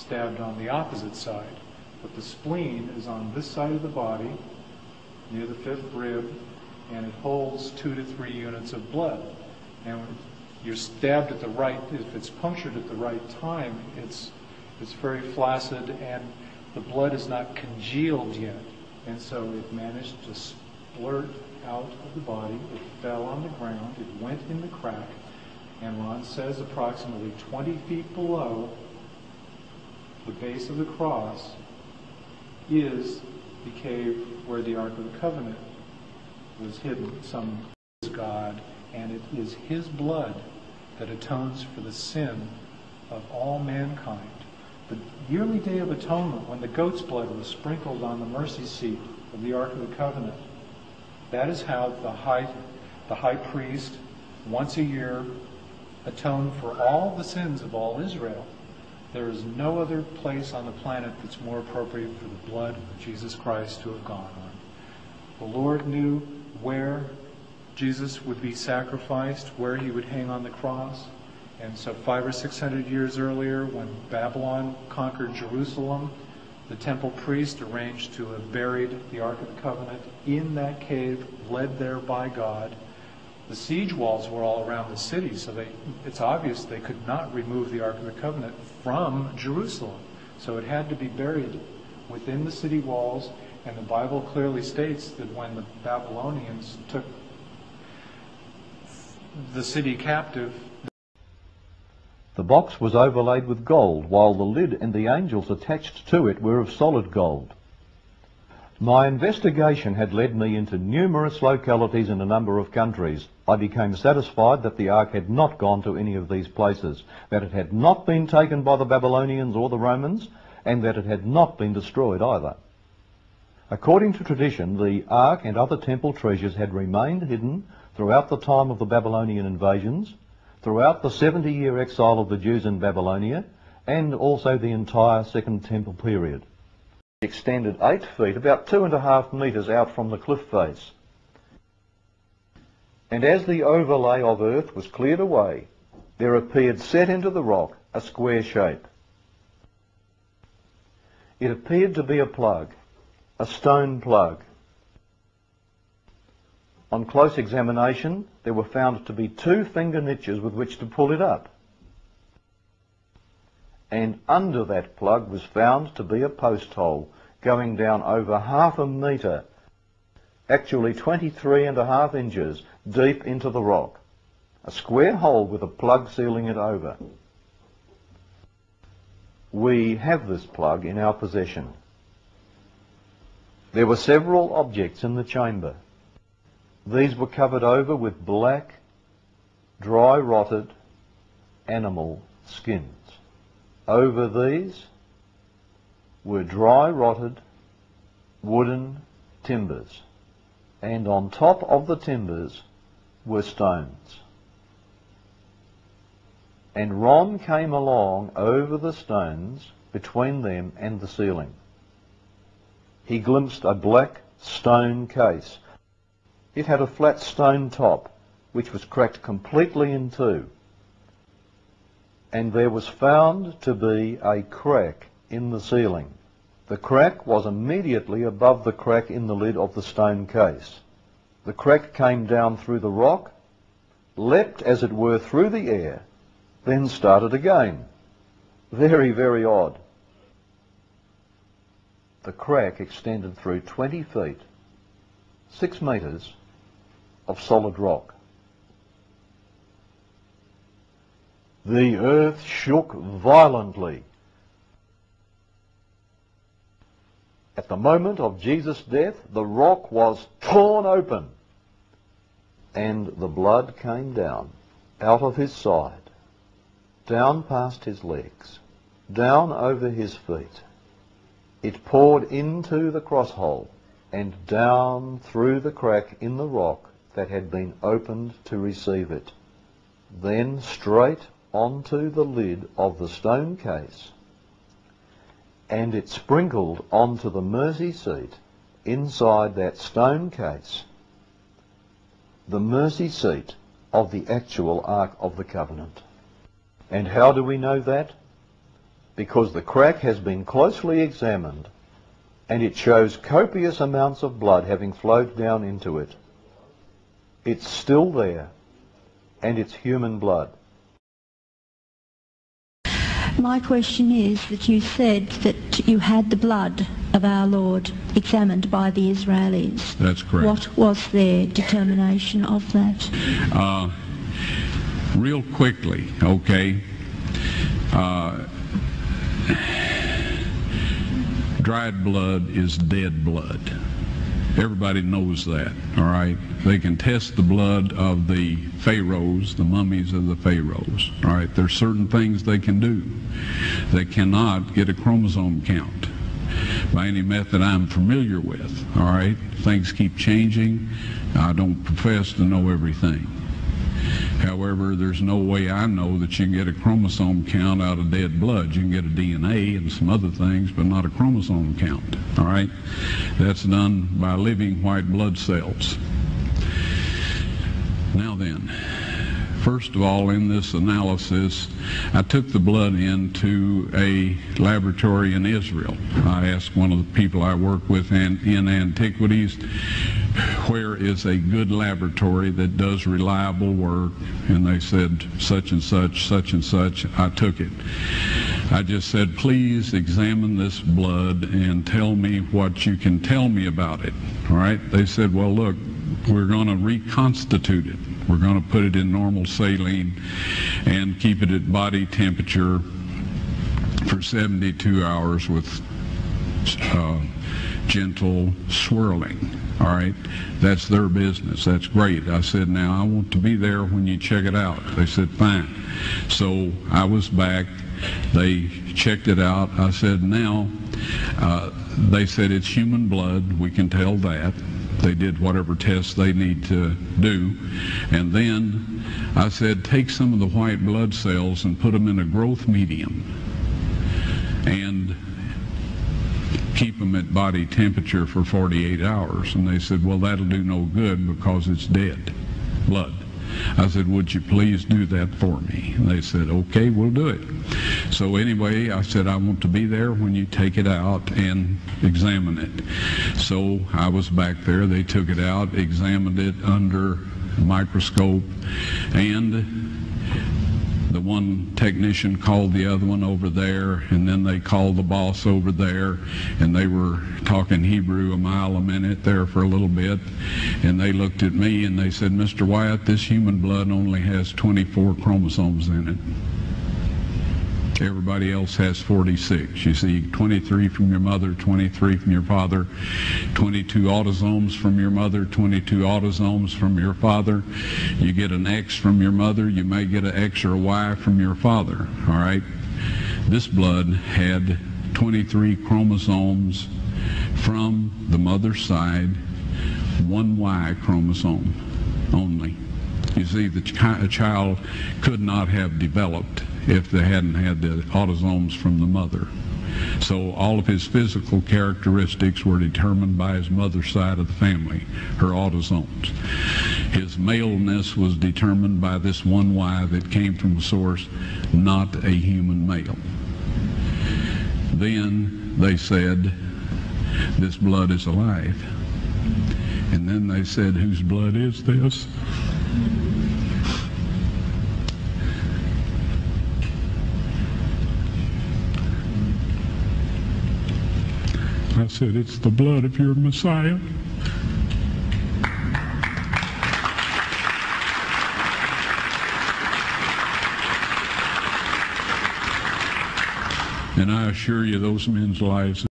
stabbed on the opposite side. But the spleen is on this side of the body, near the fifth rib, and it holds 2 to 3 units of blood. And when you're stabbed at the right, if it's punctured at the right time, it's very flaccid and the blood is not congealed yet. And so it managed to splurt out of the body. It fell on the ground. It went in the crack. And Ron says approximately 20 feet below the base of the cross is the cave where the Ark of the Covenant was hidden. Some is God, and it is His blood that atones for the sin of all mankind. The yearly Day of Atonement, when the goat's blood was sprinkled on the mercy seat of the Ark of the Covenant, that is how the high priest, once a year, atoned for all the sins of all Israel. There is no other place on the planet that's more appropriate for the blood of Jesus Christ to have gone on. The Lord knew where Jesus would be sacrificed, where He would hang on the cross. And so 500 or 600 years earlier, when Babylon conquered Jerusalem, the temple priest arranged to have buried the Ark of the Covenant in that cave, led there by God. The siege walls were all around the city, so it's obvious they could not remove the Ark of the Covenant from Jerusalem. So it had to be buried within the city walls, and the Bible clearly states that when the Babylonians took the city captive, the box was overlaid with gold, while the lid and the angels attached to it were of solid gold. My investigation had led me into numerous localities in a number of countries. I became satisfied that the Ark had not gone to any of these places, that it had not been taken by the Babylonians or the Romans, and that it had not been destroyed either. According to tradition, the Ark and other temple treasures had remained hidden throughout the time of the Babylonian invasions, throughout the 70-year exile of the Jews in Babylonia, and also the entire Second Temple period. It extended 8 feet, about 2.5 metres out from the cliff face. And as the overlay of earth was cleared away, there appeared set into the rock a square shape. It appeared to be a plug, a stone plug. On close examination, there were found to be 2 finger niches with which to pull it up. And under that plug was found to be a post hole going down over 0.5 metre, actually 23.5 inches deep into the rock. A square hole with a plug sealing it over. We have this plug in our possession. There were several objects in the chamber. These were covered over with black, dry rotted animal skins. Over these were dry rotted wooden timbers, and on top of the timbers were stones. And Ron came along over the stones between them and the ceiling. He glimpsed a black stone case. It had a flat stone top, which was cracked completely in 2. And there was found to be a crack in the ceiling. The crack was immediately above the crack in the lid of the stone case. The crack came down through the rock, leapt as it were through the air, then started again. Very, very odd. The crack extended through 20 feet, 6 metres of solid rock. The earth shook violently. At the moment of Jesus' death, the rock was torn open, and the blood came down out of his side, down past his legs, down over his feet. It poured into the cross hole and down through the crack in the rock that had been opened to receive it, then straight onto the lid of the stone case, and it sprinkled onto the mercy seat inside that stone case, the mercy seat of the actual Ark of the Covenant. And how do we know that? because the crack has been closely examined and it shows copious amounts of blood having flowed down into it. It's still there, and it's human blood. My question is that you said that you had the blood of our Lord examined by the Israelis. That's correct. What was their determination of that? Real quickly, okay. Dried blood is dead blood. Everybody knows that, all right? They can test the blood of the pharaohs, the mummies of the pharaohs, all right? There's certain things they can do. They cannot get a chromosome count by any method I'm familiar with, all right? Things keep changing. I don't profess to know everything. However, there's no way I know that you can get a chromosome count out of dead blood. You can get a DNA and some other things, but not a chromosome count, all right? That's done by living white blood cells. Now then, first of all, in this analysis, I took the blood into a laboratory in Israel. I asked one of the people I work with in antiquities, where is a good laboratory that does reliable work? And they said, such and such, such and such. I took it. I just said, please examine this blood and tell me what you can tell me about it. All right? They said, well, look, we're going to reconstitute it. We're going to put it in normal saline and keep it at body temperature for 72 hours with gentle swirling. All right, that's their business. That's great. I said, now I want to be there when you check it out. They said, fine. So I was back. They checked it out. I said, now, they said it's human blood. We can tell that. They did whatever tests they need to do. And then I said, take some of the white blood cells and put them in a growth medium and keep them at body temperature for 48 hours. And they said, well, that'll do no good because it's dead blood. I said, would you please do that for me? And they said, okay, we'll do it. So anyway, I said, I want to be there when you take it out and examine it. So I was back there. They took it out, examined it under a microscope, and the one technician called the other one over there, and then they called the boss over there, and they were talking Hebrew a mile a minute there for a little bit, and they looked at me and they said, Mr. Wyatt, this human blood only has 24 chromosomes in it. Everybody else has 46. You see, 23 from your mother, 23 from your father, 22 autosomes from your mother, 22 autosomes from your father. You get an X from your mother, you may get an X or a Y from your father, all right? This blood had 23 chromosomes from the mother's side, one Y chromosome only. You see, a child could not have developed if they hadn't had the autosomes from the mother. So all of his physical characteristics were determined by his mother's side of the family, her autosomes. His maleness was determined by this one Y that came from a source, not a human male. Then they said, this blood is alive. And then they said, whose blood is this? I said, it's the blood of your Messiah. And I assure you, those men's lives